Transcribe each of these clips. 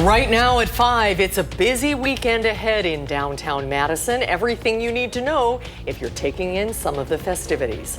Right now at 5, it's a busy weekend ahead in downtown Madison. Everything you need to know if you're taking in some of the festivities.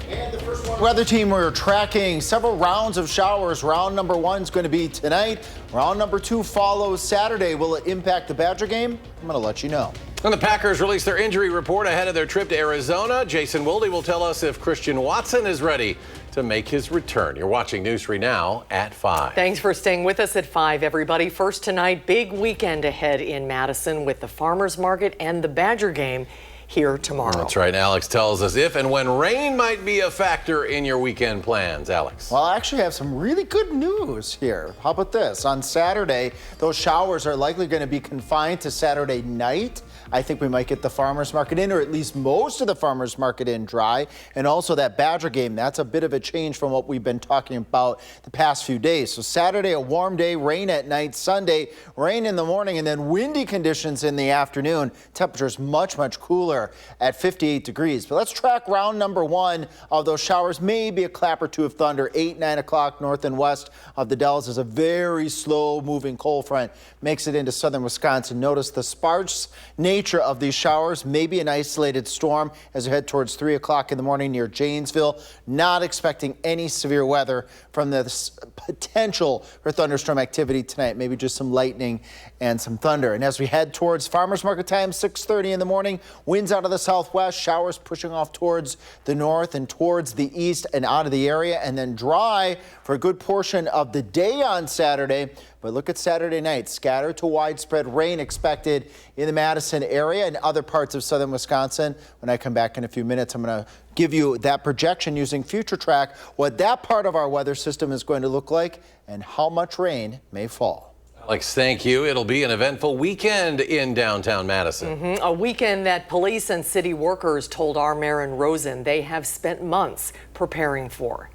And the first one weather team, we're tracking several rounds of showers. Round number 1 is going to be tonight. Round number 2 follows Saturday. Will it impact the Badger game? I'm going to let you know. And the Packers released their injury report ahead of their trip to Arizona. Jason Wilde will tell us if Christian Watson is ready to make his return. You're watching News 3 Now at 5. Thanks for staying with us at 5, everybody. First tonight, big weekend ahead in Madison with the Farmers Market and the Badger game here tomorrow. That's right. Alex tells us if and when rain might be a factor in your weekend plans. Alex. Well, I actually have some really good news here. How about this? On Saturday, those showers are likely going to be confined to Saturday night. I think we might get the Farmers Market in, or at least most of the Farmers Market in dry. And also that Badger game, that's a bit of a change from what we've been talking about the past few days. So Saturday, a warm day, rain at night. Sunday, rain in the morning, and then windy conditions in the afternoon. Temperatures much, much cooler at 58 degrees. But let's track round number 1 of those showers. Maybe a clap or two of thunder, 8, 9 o'clock north and west of the Dells as a very slow moving cold front makes it into southern Wisconsin. Notice the sparse nature of these showers, maybe an isolated storm as we head towards 3 o'clock in the morning near Janesville. Not expecting any severe weather from this potential for thunderstorm activity tonight. Maybe just some lightning and some thunder. And as we head towards Farmers Market time, 6:30 in the morning, winds out of the southwest, showers pushing off towards the north and towards the east and out of the area, and then dry for a good portion of the day on Saturday. But look at Saturday night. Scattered to widespread rain expected in the Madison area and other parts of southern Wisconsin. When I come back in a few minutes, I'm going to give you that projection using FutureTrack, what that part of our weather system is going to look like and how much rain may fall. Alex, thank you. It'll be an eventful weekend in downtown Madison. A weekend that police and city workers told our Maren Rosen they have spent months preparing for.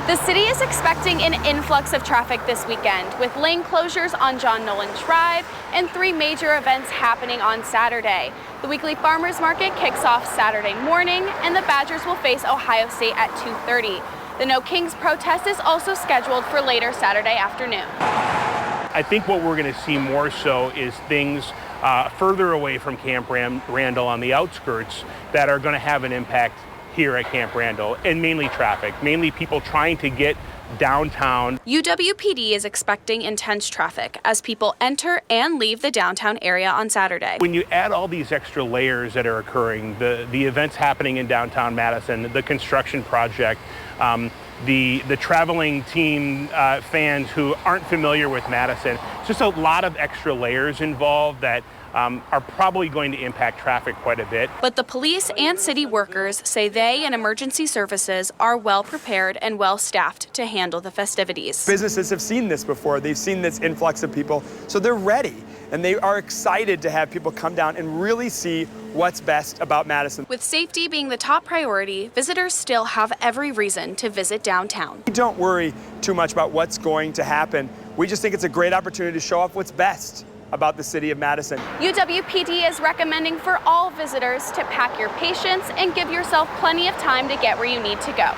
The city is expecting an influx of traffic this weekend with lane closures on John Nolan Drive and 3 major events happening on Saturday. The weekly Farmers Market kicks off Saturday morning and the Badgers will face Ohio State at 2:30. The No Kings protest is also scheduled for later Saturday afternoon. I think what we're going to see more so is things further away from Camp Randall on the outskirts that are going to have an impact here at Camp Randall, and mainly traffic, mainly people trying to get downtown. UWPD is expecting intense traffic as people enter and leave the downtown area on Saturday. When you add all these extra layers that are occurring, the events happening in downtown Madison, the construction project, the traveling team fans who aren't familiar with Madison, it's just a lot of extra layers involved that are probably going to impact traffic quite a bit. But the police and city workers say they and emergency services are well prepared and well staffed to handle the festivities. Businesses have seen this before. They've seen this influx of people, so they're ready. And they are excited to have people come down and really see what's best about Madison. With safety being the top priority, visitors still have every reason to visit downtown. We don't worry too much about what's going to happen. We just think it's a great opportunity to show off what's best about the city of Madison. UWPD is recommending for all visitors to pack your patience and give yourself plenty of time to get where you need to go.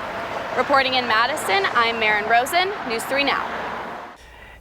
Reporting in Madison, I'm Maren Rosen, News 3 Now.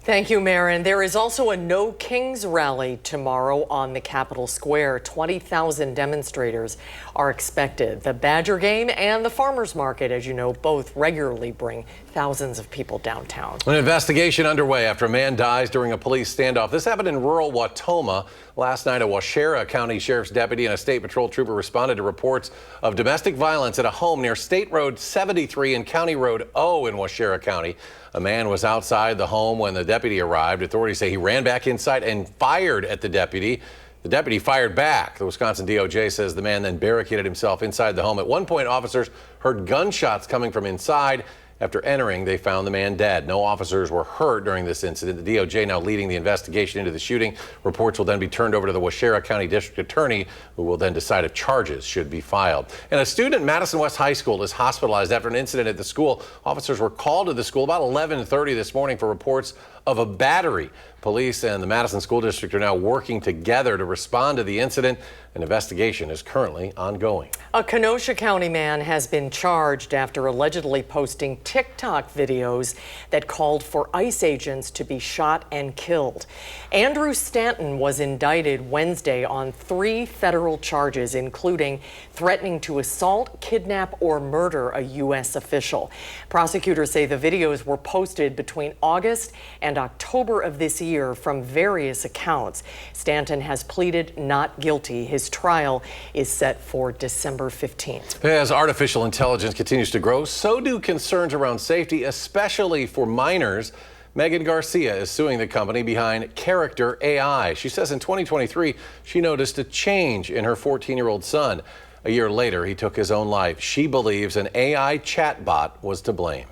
Thank you, Maren. There is also a No Kings rally tomorrow on the Capitol Square. 20,000 demonstrators are expected. The Badger game and the Farmers Market, as you know, both regularly bring thousands of people downtown. An investigation underway after a man dies during a police standoff. This happened in rural Wautoma. Last night, a Waushara County Sheriff's deputy and a State Patrol trooper responded to reports of domestic violence at a home near State Road 73 and County Road O in Waushara County. A man was outside the home when the deputy arrived. Authorities say he ran back inside and fired at the deputy. The deputy fired back. The Wisconsin DOJ says the man then barricaded himself inside the home. At one point, officers heard gunshots coming from inside. After entering, they found the man dead. No officers were hurt during this incident. The DOJ now leading the investigation into the shooting. Reports will then be turned over to the Waushara County District Attorney, who will then decide if charges should be filed. And a student at Madison West High School is hospitalized after an incident at the school. Officers were called to the school about 11:30 this morning for reports of a battery. Police and the Madison School District are now working together to respond to the incident. An investigation is currently ongoing. A Kenosha County man has been charged after allegedly posting TikTok videos that called for ICE agents to be shot and killed. Andrew Stanton was indicted Wednesday on 3 federal charges, including threatening to assault, kidnap, or murder a U.S. official. Prosecutors say the videos were posted between August and October of this year from various accounts. Stanton has pleaded not guilty. His trial is set for December 15th. As artificial intelligence continues to grow, so do concerns around safety, especially for minors. Megan Garcia is suing the company behind Character AI. She says in 2023, she noticed a change in her 14-year-old son. A year later, he took his own life. She believes an AI chatbot was to blame.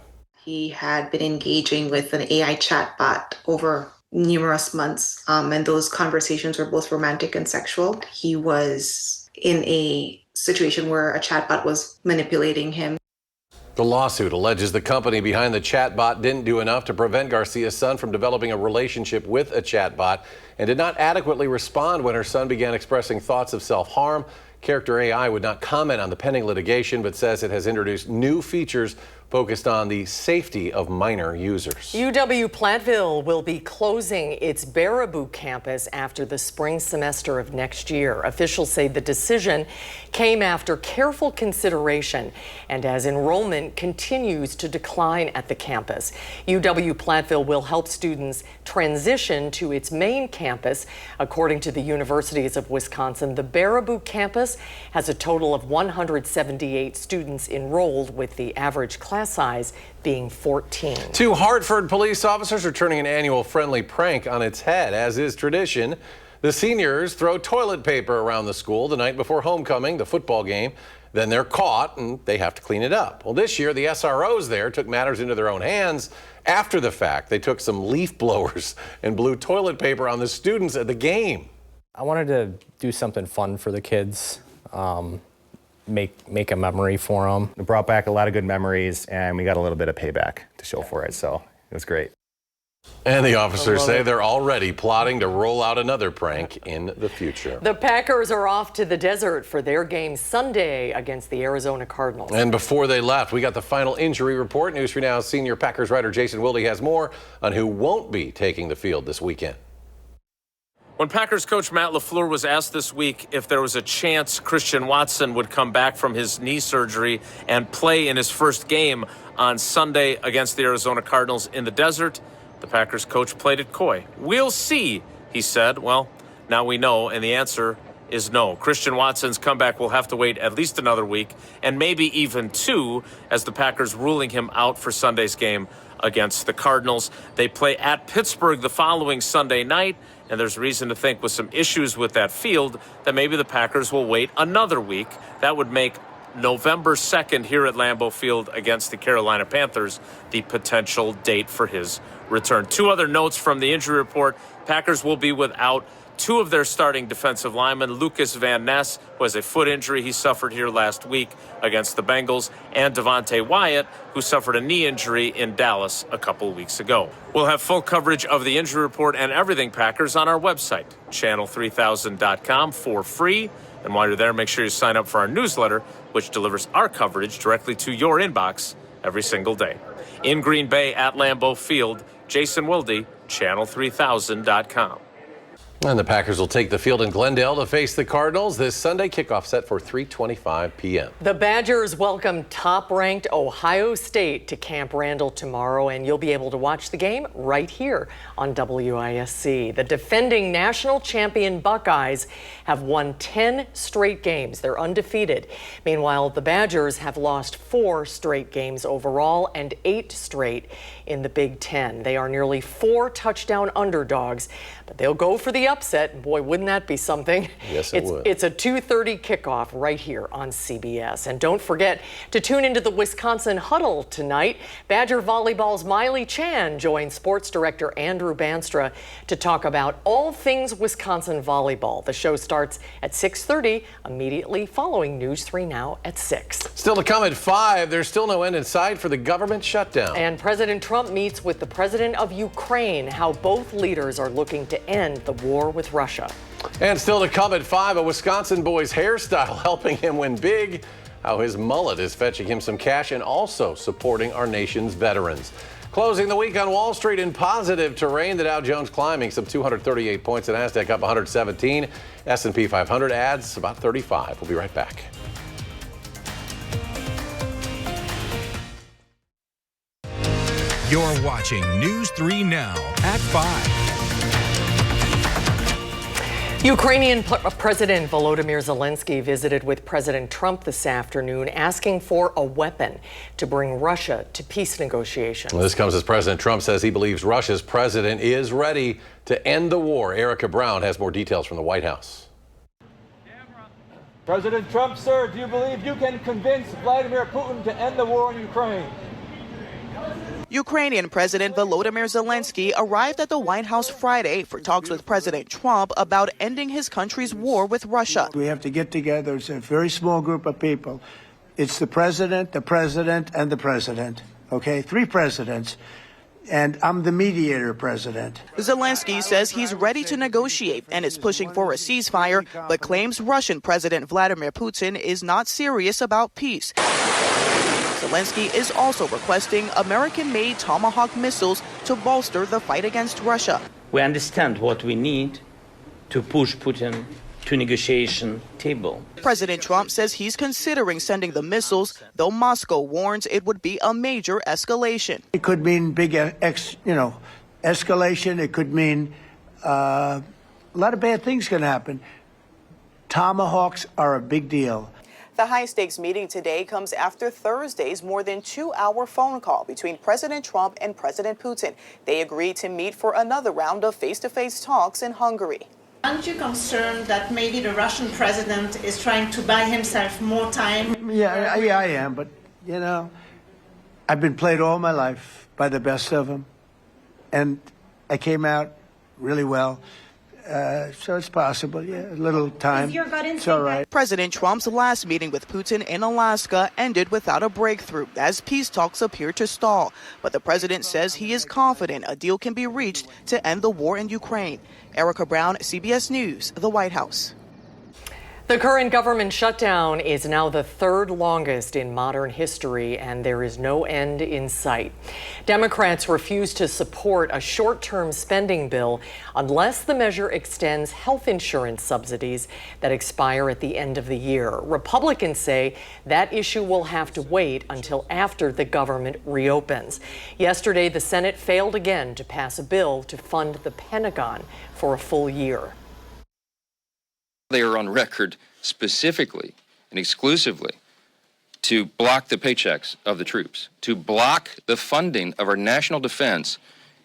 He had been engaging with an AI chatbot over numerous months, and those conversations were both romantic and sexual. He was in a situation where a chatbot was manipulating him. The lawsuit alleges the company behind the chatbot didn't do enough to prevent Garcia's son from developing a relationship with a chatbot and did not adequately respond when her son began expressing thoughts of self-harm. Character AI would not comment on the pending litigation, but says it has introduced new features focused on the safety of minor users. UW-Platteville will be closing its Baraboo campus after the spring semester of next year. Officials say the decision came after careful consideration and as enrollment continues to decline at the campus. UW-Platteville will help students transition to its main campus. According to the Universities of Wisconsin, the Baraboo campus has a total of 178 students enrolled, with the average class size being 14. 2 Hartford police officers are turning an annual friendly prank on its head. As is tradition, the seniors throw toilet paper around the school the night before homecoming, the football game. Then they're caught and they have to clean it up. Well, this year, the SROs there took matters into their own hands. After the fact, they took some leaf blowers and blew toilet paper on the students at the game. I wanted to do something fun for the kids. Make a memory for them. It brought back a lot of good memories, and we got a little bit of payback to show for it, so it was great. And the officers say they're already plotting to roll out another prank in the future. The Packers are off to the desert for their game Sunday against the Arizona Cardinals. And before they left, we got the final injury report. News 3 Now's senior Packers writer Jason Wilde has more on who won't be taking the field this weekend. When Packers coach Matt LaFleur was asked this week if there was a chance Christian Watson would come back from his knee surgery and play in his first game on Sunday against the Arizona Cardinals in the desert, the Packers coach played it coy. "We'll see," he said. Well, now we know, and the answer is no. Christian Watson's comeback will have to wait at least another week, and maybe even 2, as the Packers ruling him out for Sunday's game against the Cardinals. They play at Pittsburgh the following Sunday night, and there's reason to think with some issues with that field that maybe the Packers will wait another week. That would make November 2nd here at Lambeau Field against the Carolina Panthers the potential date for his return. 2 other notes from the injury report. Packers will be without 2 of their starting defensive linemen, Lucas Van Ness, who has a foot injury he suffered here last week against the Bengals, and Devontae Wyatt, who suffered a knee injury in Dallas a couple of weeks ago. We'll have full coverage of the injury report and everything Packers on our website, channel3000.com, for free. And while you're there, make sure you sign up for our newsletter, which delivers our coverage directly to your inbox every single day. In Green Bay at Lambeau Field, Jason Wilde, channel3000.com. And the Packers will take the field in Glendale to face the Cardinals this Sunday. Kickoff set for 3:25 p.m. The Badgers welcome top-ranked Ohio State to Camp Randall tomorrow, and you'll be able to watch the game right here on WISC. The defending national champion Buckeyes have won 10 straight games. They're undefeated. Meanwhile, the Badgers have lost 4 straight games overall and 8 straight in the Big Ten. They are nearly 4-touchdown underdogs, but they'll go for the upset. Boy, wouldn't that be something? Yes, it would. It's a 2:30 kickoff right here on CBS. And don't forget to tune into the Wisconsin Huddle tonight. Badger Volleyball's Miley Chan joins sports director Andrew Banstra to talk about all things Wisconsin volleyball. The show starts at 6:30, immediately following News 3 Now at 6. Still to come at 5, there's still no end in sight for the government shutdown. And President Trump meets with the president of Ukraine, how both leaders are looking to end the war with Russia. And still to come at 5, a Wisconsin boy's hairstyle helping him win big. how his mullet is fetching him some cash and also supporting our nation's veterans. Closing the week on Wall Street in positive terrain, the Dow Jones climbing some 238 points, the Nasdaq up 117, S&P 500 adds about 35. We'll be right back. You're watching News 3 Now at 5. Ukrainian President Volodymyr Zelensky visited with President Trump this afternoon, asking for a weapon to bring Russia to peace negotiations. This comes as President Trump says he believes Russia's president is ready to end the war. Erica Brown has more details from the White House. President Trump, sir, do you believe you can convince Vladimir Putin to end the war in Ukraine? Ukrainian President Volodymyr Zelensky arrived at the White House Friday for talks with President Trump about ending his country's war with Russia. We have to get together. It's a very small group of people. It's the president, and the president. Okay, 3 presidents. And I'm the mediator president. Zelensky says he's ready to negotiate and is pushing for a ceasefire, but claims Russian President Vladimir Putin is not serious about peace. Zelensky is also requesting American-made Tomahawk missiles to bolster the fight against Russia. We understand what we need to push Putin to negotiation table. President Trump says he's considering sending the missiles, though Moscow warns it would be a major escalation. It could mean big, escalation. It could mean a lot of bad things can happen. Tomahawks are a big deal. The high-stakes meeting today comes after Thursday's more than 2-hour phone call between President Trump and President Putin. They agreed to meet for another round of face-to-face talks in Hungary. Aren't you concerned that maybe the Russian president is trying to buy himself more time? Yeah, I am, but, I've been played all my life by the best of them, and I came out really well. So it's possible, a little time. It's all right. President Trump's last meeting with Putin in Alaska ended without a breakthrough as peace talks appear to stall. But the president says he is confident a deal can be reached to end the war in Ukraine. Erica Brown, CBS News, the White House. The current government shutdown is now the 3rd longest in modern history, and there is no end in sight. Democrats refuse to support a short-term spending bill unless the measure extends health insurance subsidies that expire at the end of the year. Republicans say that issue will have to wait until after the government reopens. Yesterday, the Senate failed again to pass a bill to fund the Pentagon for a full year. They are on record specifically and exclusively to block the paychecks of the troops, to block the funding of our national defense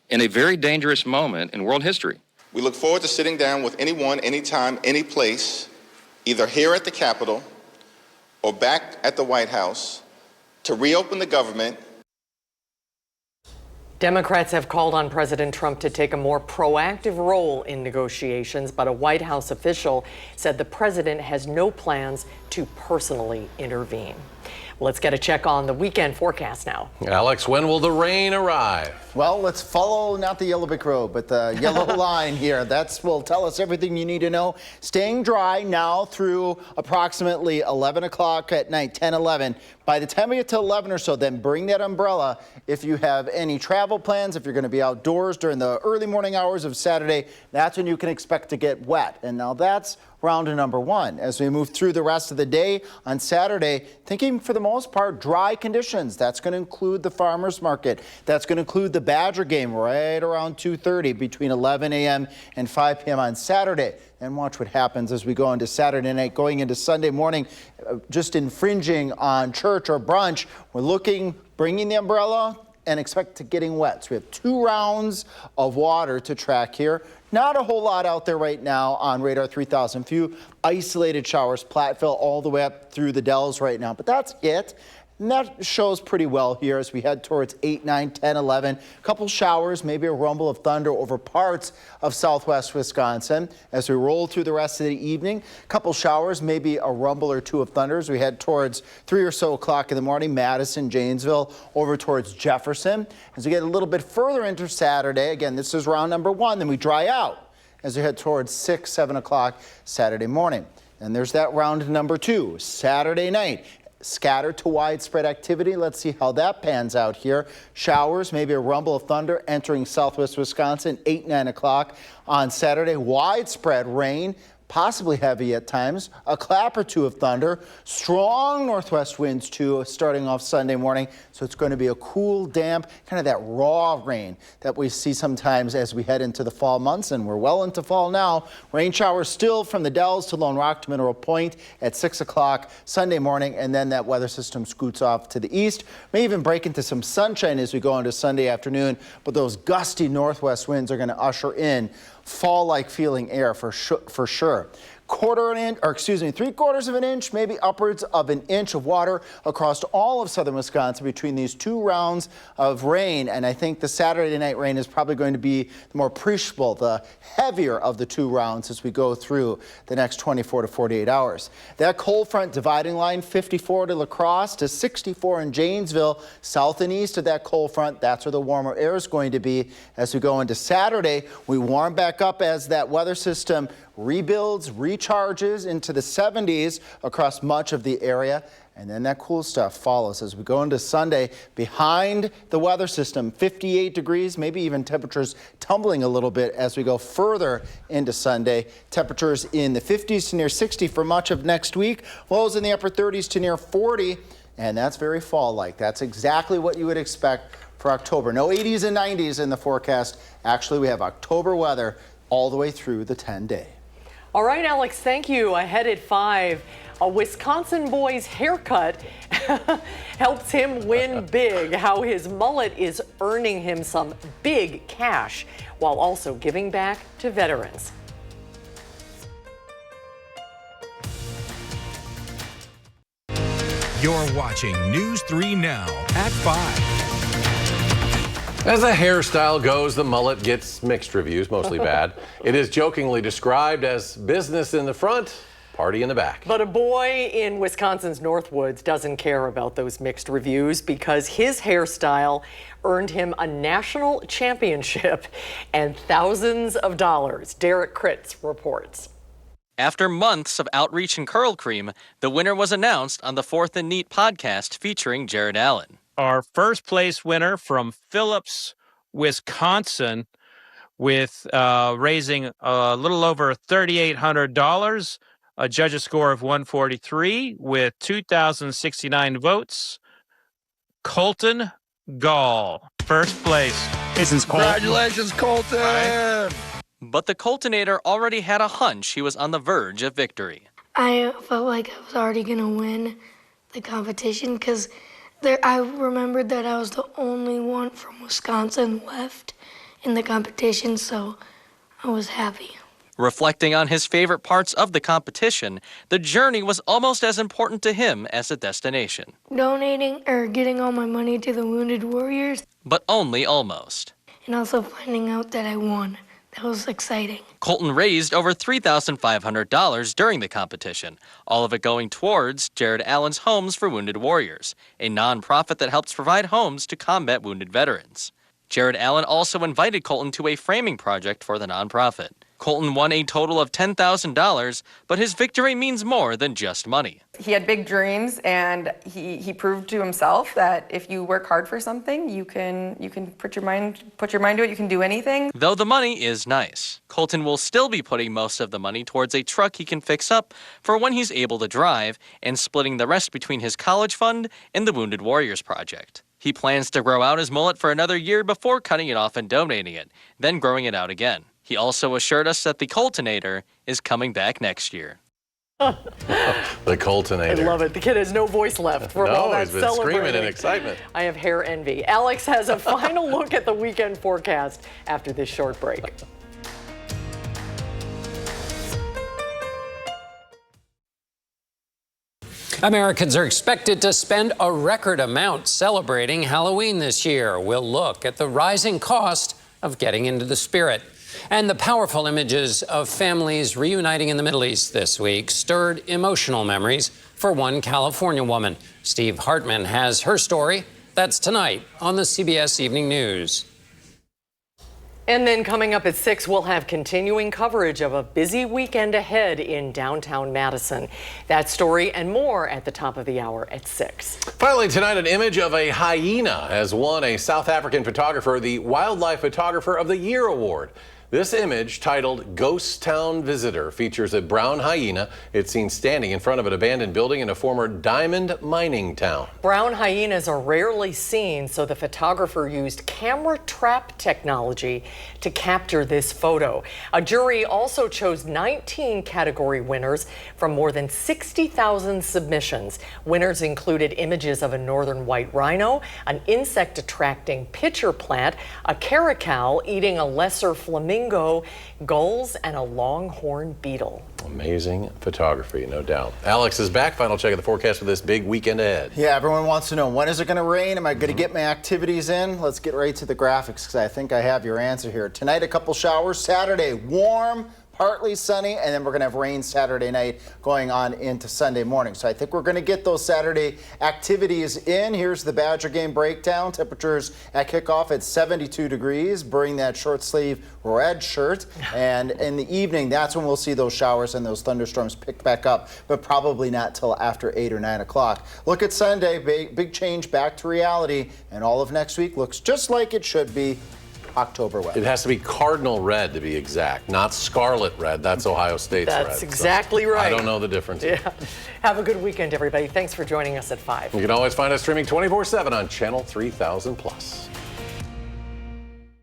in a very dangerous moment in world history. We look forward to sitting down with anyone, anytime, any place, either here at the Capitol or back at the White House, to reopen the government. Democrats have called on President Trump to take a more proactive role in negotiations, but a White House official said the president has no plans to personally intervene. Let's get a check on the weekend forecast now. Alex, when will the rain arrive? Well, let's follow not the Yellow Brick Road, but the yellow line here. That will tell us everything you need to know. Staying dry now through approximately 11 o'clock at night, 10, 11. By the time we get to 11 or so, then bring that umbrella if you have any travel plans, if you're going to be outdoors during the early morning hours of Saturday. That's when you can expect to get wet. And now that's round number 1. As we move through the rest of the day on Saturday, thinking for the most part dry conditions. That's going to include the farmers market. That's going to include the Badger game right around 2:30 between 11 a.m. and 5 p.m. on Saturday. And watch what happens as we go into Saturday night, going into Sunday morning, just infringing on church or brunch. We're bringing the umbrella and expect to getting wet. So we have 2 rounds of water to track here. Not a whole lot out there right now on radar 3000. Few isolated showers, Platteville all the way up through the Dells right now, but that's it. And that shows pretty well here as we head towards 8, 9, 10, 11. A couple showers, maybe a rumble of thunder over parts of southwest Wisconsin. As we roll through the rest of the evening, a couple showers, maybe a rumble or 2 of thunder as we head towards 3 or so o'clock in the morning, Madison, Janesville, over towards Jefferson. As we get a little bit further into Saturday, again, this is round number 1, then we dry out as we head towards 6, 7 o'clock Saturday morning. And there's that round number 2, Saturday night. scattered to widespread activity. Let's see how that pans out here. Showers, maybe a rumble of thunder entering southwest Wisconsin, 8, 9 o'clock on Saturday. Widespread rain, possibly heavy at times, a clap or two of thunder, strong northwest winds too, starting off Sunday morning. So it's going to be a cool, damp, kind of that raw rain that we see sometimes as we head into the fall months, and we're well into fall now. Rain showers still from the Dells to Lone Rock to Mineral Point at 6 o'clock Sunday morning, and then that weather system scoots off to the east. May even break into some sunshine as we go into Sunday afternoon, but those gusty northwest winds are going to usher in fall-like feeling air for sure. 3/4 of an inch, maybe upwards of an inch of water across all of southern Wisconsin between these two rounds of rain. And I think the Saturday night rain is probably going to be the more appreciable, the heavier of the two rounds as we go through the next 24 to 48 hours. That cold front dividing line, 54 to La Crosse to 64 in Janesville, south and east of that cold front. That's where the warmer air is going to be as we go into Saturday. We warm back up as that weather system rebuilds, recharges into the 70s across much of the area. And then that cool stuff follows as we go into Sunday. Behind the weather system, 58 degrees, maybe even temperatures tumbling a little bit as we go further into Sunday. Temperatures in the 50s to near 60 for much of next week. Lows in the upper 30s to near 40. And that's very fall-like. That's exactly what you would expect for October. No 80s and 90s in the forecast. Actually, we have October weather all the way through the 10-day. All right, Alex, thank you. Ahead at 5, a Wisconsin boy's haircut helps him win big. How his mullet is earning him some big cash while also giving back to veterans. You're watching News 3 Now at 5. As a hairstyle goes, the mullet gets mixed reviews, mostly bad. It is jokingly described as business in the front, party in the back. But a boy in Wisconsin's Northwoods doesn't care about those mixed reviews because his hairstyle earned him a national championship and thousands of dollars. Derek Kritz reports. After months of outreach and curl cream, the winner was announced on the 4th and Neat podcast featuring Jared Allen. Our first place winner from Phillips, Wisconsin, with raising a little over $3,800, a judge's score of 143 with 2,069 votes. Colton Gall, first place. Congratulations, Colton! Right. But the Coltonator already had a hunch he was on the verge of victory. I felt like I was already going to win the competition because I remembered that I was the only one from Wisconsin left in the competition, so I was happy. Reflecting on his favorite parts of the competition, the journey was almost as important to him as the destination. Donating or getting all my money to the Wounded Warriors. But only almost. And also finding out that I won. That was exciting. Colton raised over $3,500 during the competition, all of it going towards Jared Allen's Homes for Wounded Warriors, a nonprofit that helps provide homes to combat wounded veterans. Jared Allen also invited Colton to a framing project for the nonprofit. Colton won a total of $10,000, but his victory means more than just money. He had big dreams, and he proved to himself that if you work hard for something, you can put your mind to it. You can do anything. Though the money is nice, Colton will still be putting most of the money towards a truck he can fix up for when he's able to drive, and splitting the rest between his college fund and the Wounded Warriors Project. He plans to grow out his mullet for another year before cutting it off and donating it, then growing it out again. He also assured us that the Coltonator is coming back next year. The Coltonator. I love it. The kid has no voice left for all that he's been celebrating. screaming in excitement. I have hair envy. Alex has a final look at the weekend forecast after this short break. Americans are expected to spend a record amount celebrating Halloween this year. We'll look at the rising cost of getting into the spirit. And the powerful images of families reuniting in the Middle East this week stirred emotional memories for one California woman. Steve Hartman has her story. That's tonight on the CBS Evening News. And then coming up at 6, we'll have continuing coverage of a busy weekend ahead in downtown Madison. That story and more at the top of the hour at 6. Finally tonight, an image of a hyena has won a South African photographer the Wildlife Photographer of the Year award. This image, titled Ghost Town Visitor, features a brown hyena. It's seen standing in front of an abandoned building in a former diamond mining town. Brown hyenas are rarely seen, so the photographer used camera trap technology to capture this photo. A jury also chose 19 category winners from more than 60,000 submissions. Winners included images of a northern white rhino, an insect-attracting pitcher plant, a caracal eating a lesser flamingo, gulls, and a longhorn beetle. Amazing photography, no doubt. Alex is back. Final check of the forecast for this big weekend ahead. Yeah, everyone wants to know, when is it going to rain? Am I going to get my activities in? Let's get right to the graphics because I think I have your answer here. Tonight, a couple showers. Saturday, warm, partly sunny, and then we're going to have rain Saturday night going on into Sunday morning. So I think we're going to get those Saturday activities in. Here's the Badger game breakdown. Temperatures at kickoff at 72 degrees. Bring that short sleeve red shirt. And in the evening, that's when we'll see those showers and those thunderstorms pick back up, but probably not till after 8 or 9 o'clock. Look at Sunday, big change back to reality, and all of next week looks just like it should be. October weather. It has to be cardinal red to be exact, not scarlet red. That's Ohio State's red. That's exactly so right. I don't know the difference. Yeah. Have a good weekend, everybody. Thanks for joining us at 5. You can always find us streaming 24/7 on Channel 3000+.